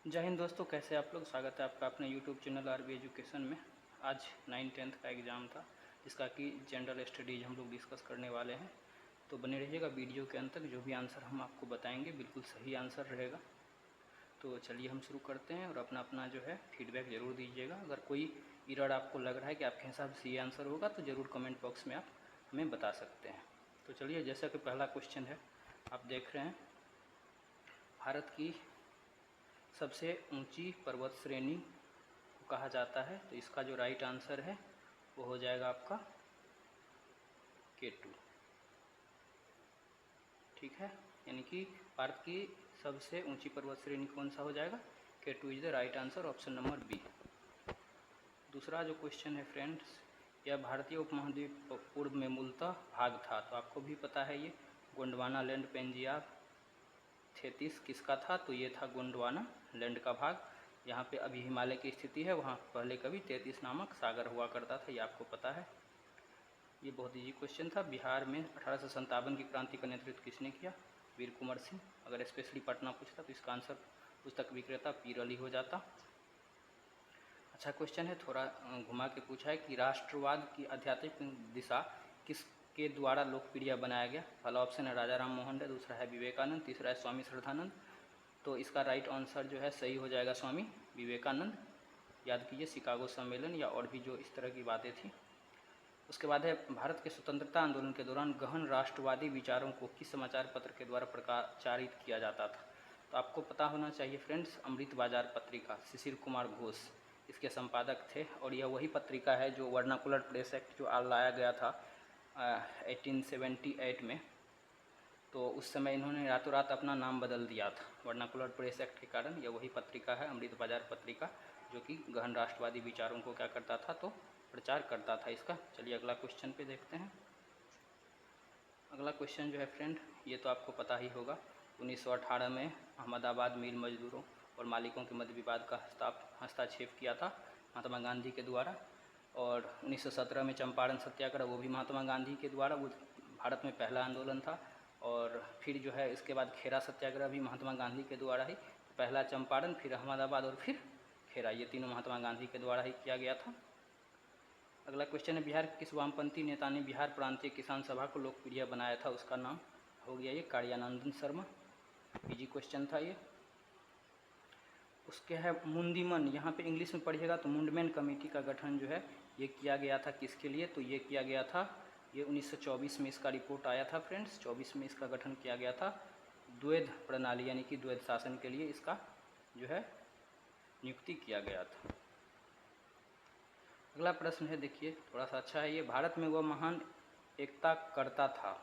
जय हिंद दोस्तों, कैसे आप लोग। स्वागत है आपका अपने YouTube चैनल आरबी एजुकेशन में। आज 9th-10th का एग्ज़ाम था जिसका कि जनरल स्टडीज़ हम लोग डिस्कस करने वाले हैं। तो बने रहिएगा वीडियो के अंत तक। जो भी आंसर हम आपको बताएंगे बिल्कुल सही आंसर रहेगा। तो चलिए हम शुरू करते हैं और अपना अपना जो है फीडबैक ज़रूर दीजिएगा। अगर कोई एरर आपको लग रहा है कि आपके हिसाब से ये आंसर होगा तो ज़रूर कमेंट बॉक्स में आप हमें बता सकते हैं। तो चलिए, जैसा कि पहला क्वेश्चन है, आप देख रहे हैं, भारत की सबसे ऊंची पर्वत श्रेणी को कहा जाता है। तो इसका जो राइट आंसर है वो हो जाएगा आपका K2। ठीक है, यानी कि भारत की सबसे ऊंची पर्वत श्रेणी कौन सा हो जाएगा? K2 is the right answer, option number B. दूसरा जो क्वेश्चन है फ्रेंड्स, यह भारतीय उपमहाद्वीप पूर्व में मूलतः भाग था। तो आपको भी पता है ये गोंडवाना लैंड पेंजियाब 33 किसका था? तो ये था गोंडवाना लैंड का भाग। यहाँ पे अभी हिमालय की स्थिति है, वहाँ पहले कभी 33 नामक सागर हुआ करता था, ये आपको पता है। ये बहुत ईजी क्वेश्चन था। बिहार में 1857 की क्रांति का नेतृत्व किसने किया? वीर कुंवर सिंह। अगर स्पेशली पटना पूछता तो इसका आंसर पुस्तक विक्रेता पीर अली हो जाता। अच्छा क्वेश्चन है, थोड़ा घुमा के पूछा है कि राष्ट्रवाद की आध्यात्मिक दिशा किसके द्वारा लोकप्रिय बनाया गया? पहला ऑप्शन है राजा राम मोहन राय, दूसरा है विवेकानंद, तीसरा है स्वामी श्रद्धानंद। तो इसका राइट आंसर जो है सही हो जाएगा स्वामी विवेकानंद। याद कीजिए शिकागो सम्मेलन या और भी जो इस तरह की बातें थी। उसके बाद है, भारत के स्वतंत्रता आंदोलन के दौरान गहन राष्ट्रवादी विचारों को किस समाचार पत्र के द्वारा प्रचारित किया जाता था? तो आपको पता होना चाहिए फ्रेंड्स, अमृत बाजार पत्रिका, शिशिर कुमार घोष इसके संपादक थे। और यह वही पत्रिका है जो वर्नाकुलर प्रेस एक्ट जो लाया गया था 1878 में। तो उस समय इन्होंने रातों रात अपना नाम बदल दिया था वर्नाकुलर प्रेस एक्ट के कारण। यह वही पत्रिका है अमृत बाजार पत्रिका, जो कि गहन राष्ट्रवादी विचारों को क्या करता था? तो प्रचार करता था इसका। चलिए अगला क्वेश्चन पे देखते हैं। अगला क्वेश्चन जो है फ्रेंड, ये तो आपको पता ही होगा। 1918 में अहमदाबाद मिल मजदूरों और मालिकों के मध्य विवाद का हस्तक्षेप किया था महात्मा गांधी के द्वारा। और 1917 में चंपारण सत्याग्रह, वो भी महात्मा गांधी के द्वारा, वो भारत में पहला आंदोलन था। और फिर जो है इसके बाद खेरा सत्याग्रह भी महात्मा गांधी के द्वारा ही, पहला चंपारण, फिर अहमदाबाद और फिर खेरा, ये तीनों महात्मा गांधी के द्वारा ही किया गया था। अगला क्वेश्चन है, बिहार के किस वामपंथी नेता ने बिहार प्रांतीय किसान सभा को लोकप्रिय बनाया था? उसका नाम हो गया ये कार्यानंदन शर्मा। इजी क्वेश्चन था ये। उसके है मुंडीमन, यहाँ पे इंग्लिश में पढ़िएगा तो मुंडमैन कमेटी का गठन जो है ये किया गया था किसके लिए? तो ये किया गया था, ये 1924 में इसका रिपोर्ट आया था फ्रेंड्स। 24 में इसका गठन किया गया था द्वैध प्रणाली यानी कि द्वैध शासन के लिए इसका जो है नियुक्ति किया गया था। अगला प्रश्न है, देखिए थोड़ा सा अच्छा है ये। भारत में वह महान एकता करता था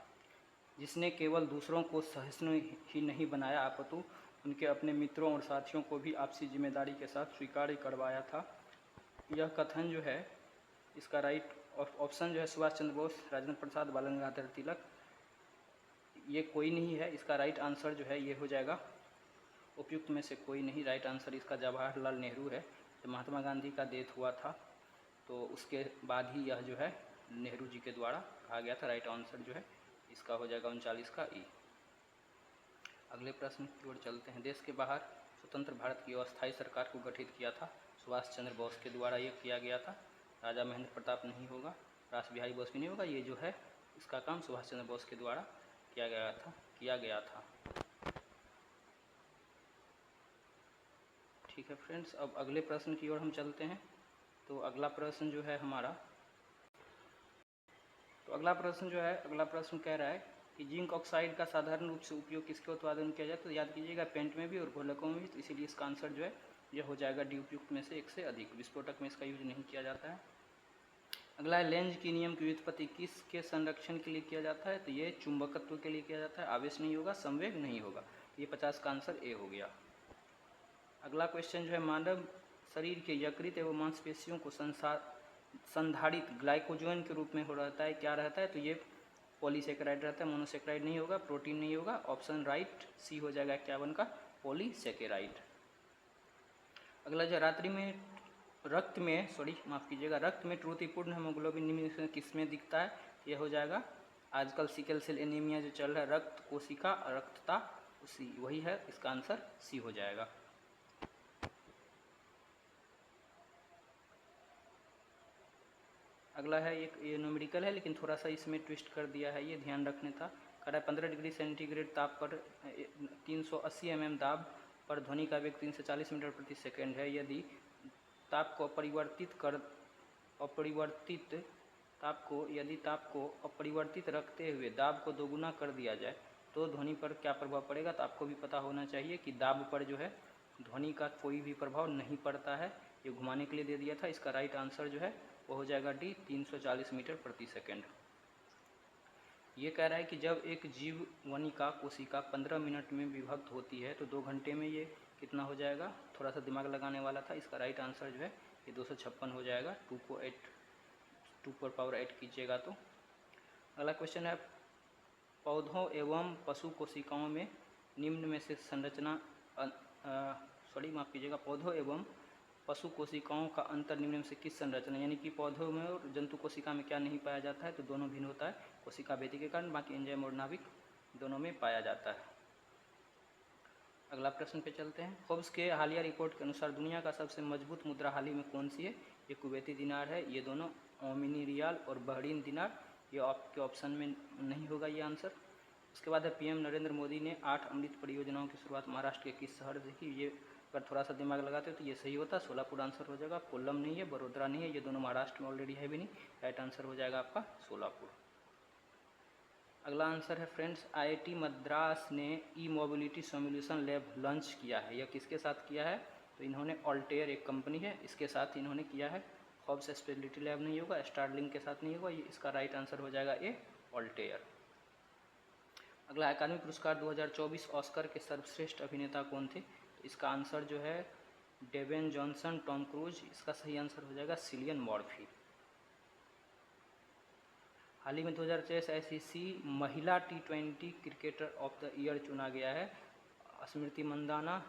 जिसने केवल दूसरों को सहिष्णु ही नहीं बनाया अपितु उनके अपने मित्रों और साथियों को भी आपसी जिम्मेदारी के साथ स्वीकार करवाया था। यह कथन जो है, इसका राइट ऑप्शन जो है सुभाष चंद्र बोस, राजेंद्र प्रसाद, बाल गंगाधर तिलक। ये कोई नहीं है, इसका राइट आंसर जो है ये हो जाएगा उपयुक्त में से कोई नहीं। राइट आंसर इसका जवाहरलाल नेहरू है। जब महात्मा गांधी का डेथ हुआ था तो उसके बाद ही यह जो है नेहरू जी के द्वारा कहा गया था। राइट आंसर जो है इसका हो जाएगा 39 का ई। अगले प्रश्न की ओर चलते हैं। देश के बाहर स्वतंत्र भारत की अस्थायी सरकार को गठित किया था सुभाष चंद्र बोस के द्वारा ये किया गया था। राजा महेंद्र प्रताप नहीं होगा, रास बिहारी बोस भी नहीं होगा। ये जो है इसका काम सुभाष चंद्र बोस के द्वारा किया गया था। ठीक है फ्रेंड्स, अब अगले प्रश्न की ओर हम चलते हैं। तो अगला प्रश्न जो है हमारा, अगला प्रश्न कह रहा है कि जिंक ऑक्साइड का साधारण रूप से उपयोग किसके उत्पादन में किया जाए? तो याद कीजिएगा पेंट में भी और गोलकों में भी। तो इसीलिए इसका आंसर जो है यह हो जाएगा डी, उपयुक्त में से एक से अधिक। विस्फोटक में इसका यूज नहीं किया जाता है। अगला है, लेंज की नियम की व्युत्पत्ति किसके संरक्षण के लिए किया जाता है? तो ये चुंबकत्व के लिए किया जाता है। आवेश नहीं होगा, संवेग नहीं होगा। ये 50 का आंसर ए हो गया। अगला क्वेश्चन जो है, मानव शरीर के यकृत एवं मांसपेशियों को संधारित ग्लाइकोजन के रूप में हो रहता है, क्या रहता है? तो ये पॉलीसेकेराइड रहता है, मोनोसेकेराइड नहीं होगा, प्रोटीन नहीं होगा। ऑप्शन राइट सी हो जाएगा 51 का, पॉलीसेकेराइड। अगला जो रक्त में त्रुटिपूर्ण हेमोग्लोबिन निम्न किसमें दिखता है? यह हो जाएगा, आजकल सिकल सेल एनीमिया जो चल रहा है, रक्त कोशिका रक्तता, वही है। इसका आंसर सी हो जाएगा। अगला है एक ये न्यूमेरिकल है, लेकिन थोड़ा सा इसमें ट्विस्ट कर दिया है, ये ध्यान रखने था। कह रहा है 15 डिग्री सेंटीग्रेड ताप पर 380 mm दाब पर ध्वनि का वेग 3 से 40 मीटर प्रति सेकंड है। यदि ताप को अपरिवर्तित रखते हुए दाब को दोगुना कर दिया जाए तो ध्वनि पर क्या प्रभाव पड़ेगा। तो आपको भी पता होना चाहिए कि दाब पर जो है ध्वनि का कोई भी प्रभाव नहीं पड़ता है। ये घुमाने के लिए दे दिया था। इसका राइट आंसर जो है वो हो जाएगा डी, 340 मीटर प्रति सेकंड। ये कह रहा है कि जब एक जीव वनिका कोशिका 15 मिनट में विभक्त होती है तो 2 घंटे में ये कितना हो जाएगा। थोड़ा सा दिमाग लगाने वाला था। इसका राइट आंसर जो है ये 256 हो जाएगा। 2 कीजिएगा तो। अगला क्वेश्चन है पौधों एवं पशु कोशिकाओं में निम्न में से संरचना माफ़ कीजिएगा, पौधों एवं पशु कोशिकाओं का अंतर निम्न में से किस संरचना, यानी कि पौधों में और जंतु कोशिका में क्या नहीं पाया जाता है। तो दोनों भिन्न होता है कोशिका भेदी के कारण, बाकी एंजाइम और नाभिक दोनों में पाया जाता है। अगला प्रश्न पे चलते हैं। फोर्ब्स के हालिया रिपोर्ट के अनुसार दुनिया का सबसे मजबूत मुद्रा हाल ही में कौन सी है। ये कुवैती दिनार है। ये दोनों ओमिनी रियाल और बहरीन दिनार, ये आपके ऑप्शन में नहीं होगा ये आंसर। उसके बाद है पीएम नरेंद्र मोदी ने 8 अमृत परियोजनाओं की शुरुआत महाराष्ट्र के किस शहर से की। ये अगर थोड़ा सा दिमाग लगाते हो तो ये सही होता, सोलापुर आंसर हो जाएगा। कोल्लम नहीं है, बड़ोदरा नहीं है, ये दोनों महाराष्ट्र में ऑलरेडी है भी नहीं। राइट आंसर हो जाएगा आपका सोलापुर। अगला आंसर है फ्रेंड्स, आईआईटी मद्रास ने ई मोबिलिटी सिमुलेशन लैब लॉन्च किया है। यह किसके साथ किया है। तो इन्होंने ऑल्टेयर एक कंपनी है, इसके साथ इन्होंने किया है। फोर्ब्स स्पेशलिटी लैब नहीं होगा, स्टारलिंक के साथ नहीं होगा। ये इसका राइट आंसर हो जाएगा ए, ऑल्टेयर। अगला अकादमी पुरस्कार 2024 ऑस्कर के सर्वश्रेष्ठ अभिनेता कौन थे। तो इसका आंसर जो है डेवेन जॉनसन, टॉम क्रूज। इसका सही आंसर हो जाएगा सिलियन मॉर्फी। हाल ही में 2024 आईसीसी महिला T20 cricketer of the year चुना गया है। स्मृति मंदाना,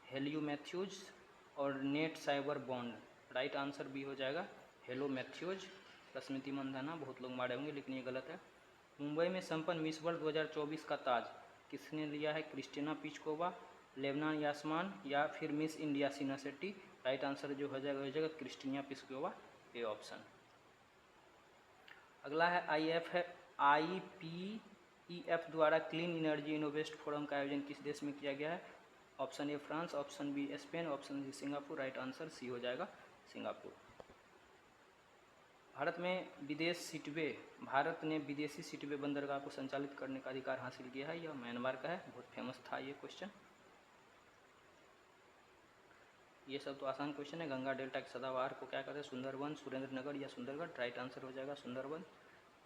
हेलियो मैथ्यूज और net cyber bond. Right answer भी हो जाएगा हेलो मैथ्यूज। स्मृति मंदाना बहुत लोग मारे होंगे लेकिन ये गलत है। मुंबई में संपन्न मिस वर्ल्ड 2024 का ताज किसने लिया है। क्रिस्टीना पिचकोवा, लेबनान यासमान या फिर मिस इंडिया सीना शेट्टी। राइट आंसर जो हो जाएगा क्रिस्टीना पिचकोवा, ए ऑप्शन। अगला है IPEF द्वारा क्लीन एनर्जी इनोवेस्ट फोरम का आयोजन किस देश में किया गया है। Option A France, option B Spain, option C Singapore. Right answer C हो जाएगा सिंगापुर। भारत ने विदेशी सीटवे बंदरगाह को संचालित करने का अधिकार हासिल किया है। यह म्यांमार का है। बहुत फेमस था ये क्वेश्चन। ये सब तो आसान क्वेश्चन है। गंगा डेल्टा के सदाबहार को क्या कहते हैं। सुंदरवन, सुरेंद्रनगर या सुंदरगढ़। राइट आंसर हो जाएगा सुंदरवन।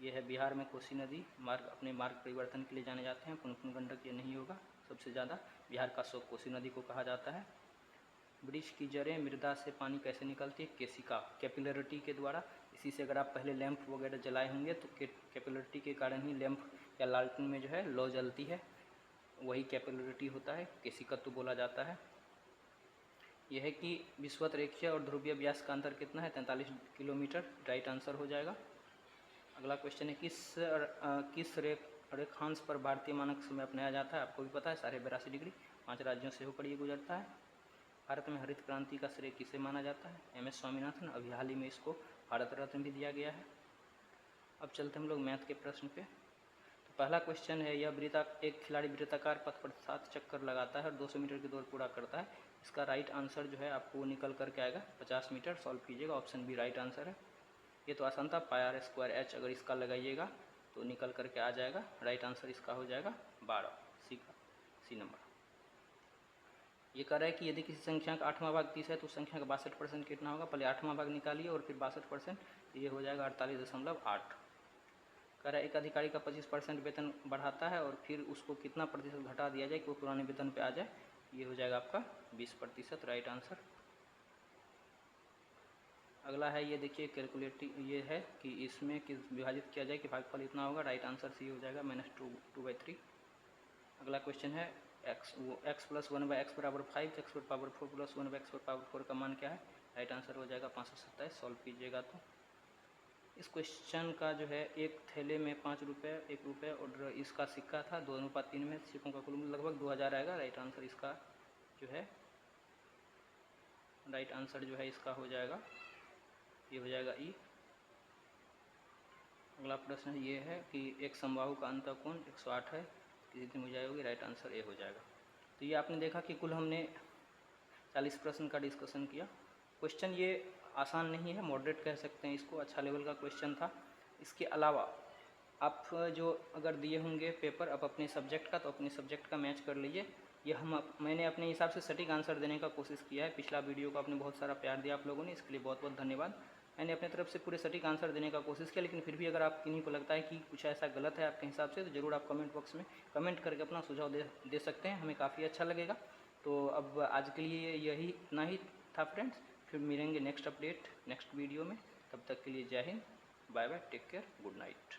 ये है बिहार में कोसी नदी अपने मार्ग परिवर्तन के लिए जाने जाते हैं। पुनपुन गंडक ये नहीं होगा। सबसे ज़्यादा बिहार का शोक कोसी नदी को कहा जाता है। वृक्ष की जड़ें मृदा से पानी कैसे निकलती है। केसिका, कैपिलरिटी के द्वारा। इसी से अगर आप पहले लैंप वगैरह जलाए होंगे तो कैपिलरिटी के कारण ही लैंप या लालटेन में जो है लौ जलती है, वही कैपिलरिटी होता है, केसिकत्व बोला जाता है। यह है कि विषुवत रेखीय और ध्रुवीय व्यास का अंतर कितना है, 43 किलोमीटर। राइट आंसर हो जाएगा। अगला क्वेश्चन है किस रेखांश पर भारतीय मानक समय अपनाया जाता है। आपको भी पता है 82.5 डिग्री। 5 राज्यों से होकर ये गुजरता है। भारत में हरित क्रांति का श्रेय किसे माना जाता है। MS स्वामीनाथन। अभी हाल ही में इसको भारत रत्न भी दिया गया है। अब चलते हम लोग मैथ के प्रश्न पे। तो पहला क्वेश्चन है, एक खिलाड़ी वृत्ताकार पथ पर 7 चक्कर लगाता है और 200 मीटर की दौड़ पूरा करता है। इसका राइट आंसर जो है आपको निकल करके आएगा 50 मीटर। सॉल्व कीजिएगा। ऑप्शन बी राइट आंसर है। ये तो आसान था। πr²h अगर इसका लगाइएगा तो निकल करके आ जाएगा। राइट आंसर इसका हो जाएगा 12, सी नंबर। ये कह रहा है कि यदि किसी संख्या का 8वां भाग 30 है तो उस संख्या का 62% कितना होगा। पहले 8वां भाग निकालिए और फिर 62%, तो ये हो जाएगा 48.8। कह रहा है एक अधिकारी का 25% वेतन बढ़ाता है और फिर उसको कितना प्रतिशत घटा दिया जाए कि वो पुराने वेतन पे आ जाए। ये हो जाएगा आपका 20%। Right answer. अगला है ये देखिए कैलकुलेटिव, ये है कि इसमें किस विभाजित किया जाए कि भागफल इतना होगा। राइट आंसर सी हो जाएगा -2/3। अगला क्वेश्चन है x + 1/x = 5, x⁴ + 1/x⁴ का मान क्या है। राइट आंसर हो जाएगा 527। सॉल्व कीजिएगा तो। इस क्वेश्चन का जो है एक थैले में 5 रुपये, 1 रुपये और इसका सिक्का था। 2:3 में सिक्कों का कुल लगभग 2000 आएगा। राइट आंसर इसका जो है इसका हो जाएगा, ये हो जाएगा ई। अगला प्रश्न ये है कि एक समबाहु का अंतःकोण 108 है, किसी त्रिभुजाई होगी, राइट आंसर ए हो जाएगा। तो ये आपने देखा कि कुल हमने 40 प्रश्न का डिस्कशन किया। क्वेश्चन ये आसान नहीं है, मॉडरेट कह सकते हैं इसको, अच्छा लेवल का क्वेश्चन था। इसके अलावा आप जो अगर दिए होंगे पेपर आप अपने सब्जेक्ट का, तो अपने सब्जेक्ट का मैच कर लीजिए। ये मैंने अपने हिसाब से सटीक आंसर देने का कोशिश किया है। पिछला वीडियो को आपने बहुत सारा प्यार दिया आप लोगों ने, इसके लिए बहुत बहुत धन्यवाद। मैंने अपने तरफ से पूरे सटीक आंसर देने का कोशिश किया, लेकिन फिर भी अगर आप किन्हीं को लगता है कि कुछ ऐसा गलत है आपके हिसाब से, तो ज़रूर आप कमेंट बॉक्स में कमेंट करके अपना सुझाव दे सकते हैं, हमें काफ़ी अच्छा लगेगा। तो अब आज के लिए यही इतना ही था फ्रेंड्स, फिर मिलेंगे नेक्स्ट अपडेट नेक्स्ट वीडियो में। तब तक के लिए जय हिंद, bye bye, take care, good night.